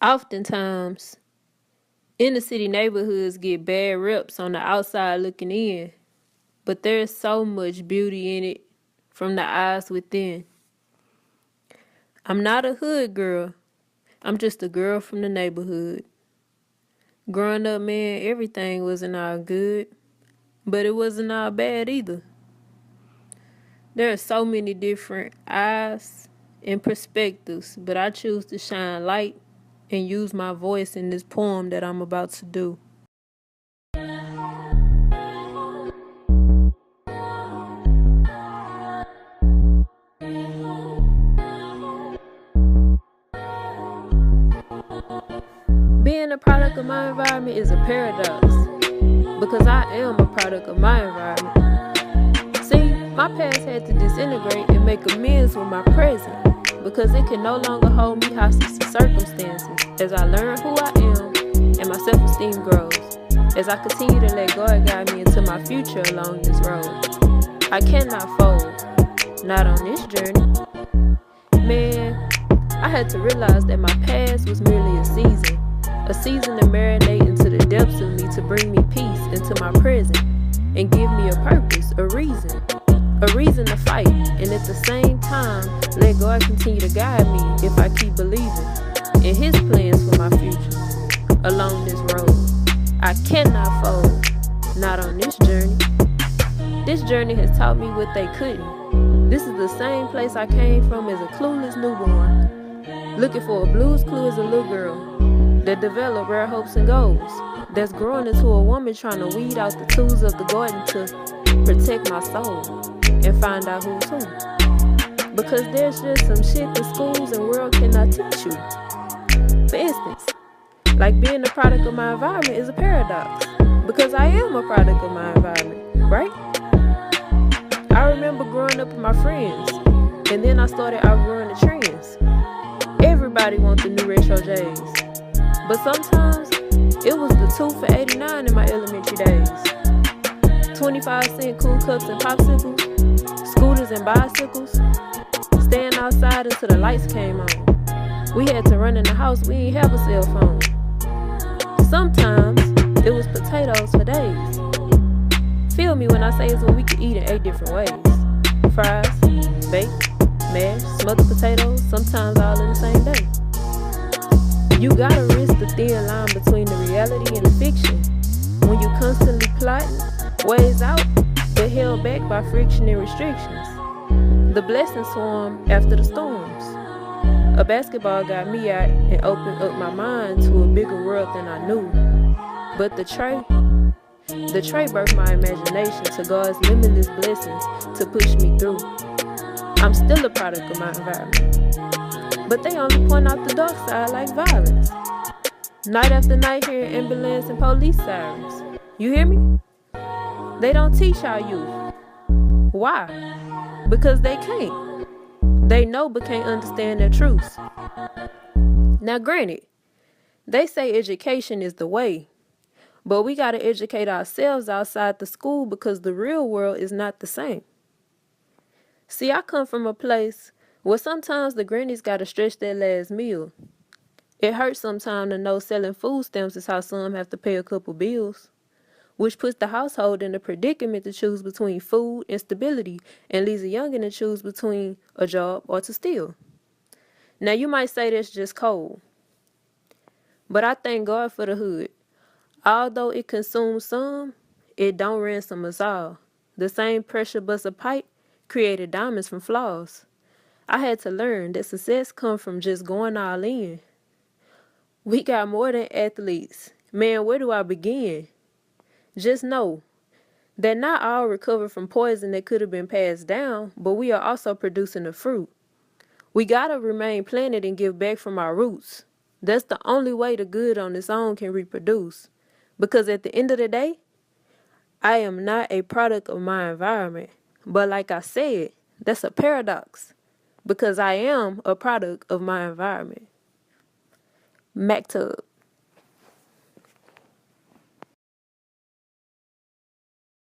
Oftentimes, inner city neighborhoods get bad reps on the outside looking in, but there's so much beauty in it from the eyes within. I'm not a hood girl, I'm just a girl from the neighborhood. Growing up, man, everything wasn't all good, but it wasn't all bad either. There are so many different eyes and perspectives, but I choose to shine light and use my voice in this poem that I'm about to do. Being a product of my environment is a paradox, because I am a product of my environment. See, my past had to disintegrate and make amends with my present, because it can no longer hold me hostage to circumstances as I learn who I am and my self-esteem grows, as I continue to let God guide me into my future along this road. I cannot fold, not on this journey. Man, I had to realize that my past was merely a season to marinate into the depths of me to bring me peace into my present and give me a purpose, a reason to fight, and at the same time, let God continue to guide me if I keep believing in His plans for my future along this road. I cannot fold, not on this journey. This journey has taught me what they couldn't. This is the same place I came from as a clueless newborn, looking for a blues clue as a little girl that developed rare hopes and goals, that's growing into a woman trying to weed out the tools of the garden to protect my soul and find out who's who. Because there's just some shit the schools and world cannot teach you. For instance, like being a product of my environment is a paradox, because I am a product of my environment, right? I remember growing up with my friends, and then I started outgrowing the trends. Everybody wants the new retro J's, but sometimes it was the 2 for $89 in my elementary days. 25-cent cool cups and popsicles, scooters and bicycles, staying outside until the lights came on. We had to run in the house, we ain't have a cell phone. Sometimes it was potatoes for days. Feel me when I say it's what we could eat in 8 different ways. Fries, baked, mashed, smothered potatoes, sometimes all in the same day. You gotta risk the thin line between the reality and the fiction when you constantly plotting ways out but held back by friction and restrictions. The blessings swarm after the storms. A basketball got me out and opened up my mind to a bigger world than I knew. But the tray birthed my imagination to God's limitless blessings to push me through. I'm still a product of my environment, but they only point out the dark side like violence. Night after night hearing ambulance and police sirens. You hear me? They don't teach our youth. Why? Because they can't. They know but can't understand their truths. Now granted, they say education is the way, but we gotta educate ourselves outside the school because the real world is not the same. See, I come from a place where sometimes the grannies gotta stretch their last meal. It hurts sometimes to know selling food stamps is how some have to pay a couple bills, which puts the household in a predicament to choose between food and stability and leaves a youngin' to choose between a job or to steal. Now you might say that's just cold, but I thank God for the hood. Although it consumes some, it don't ransom us all. The same pressure bust a pipe created diamonds from flaws. I had to learn that success comes from just going all in. We got more than athletes. Man, where do I begin? Just know that not all recover from poison that could have been passed down, but we are also producing the fruit. We gotta remain planted and give back from our roots. That's the only way the good on its own can reproduce. Because at the end of the day, I am not a product of my environment. But like I said, that's a paradox. Because I am a product of my environment. Maktub.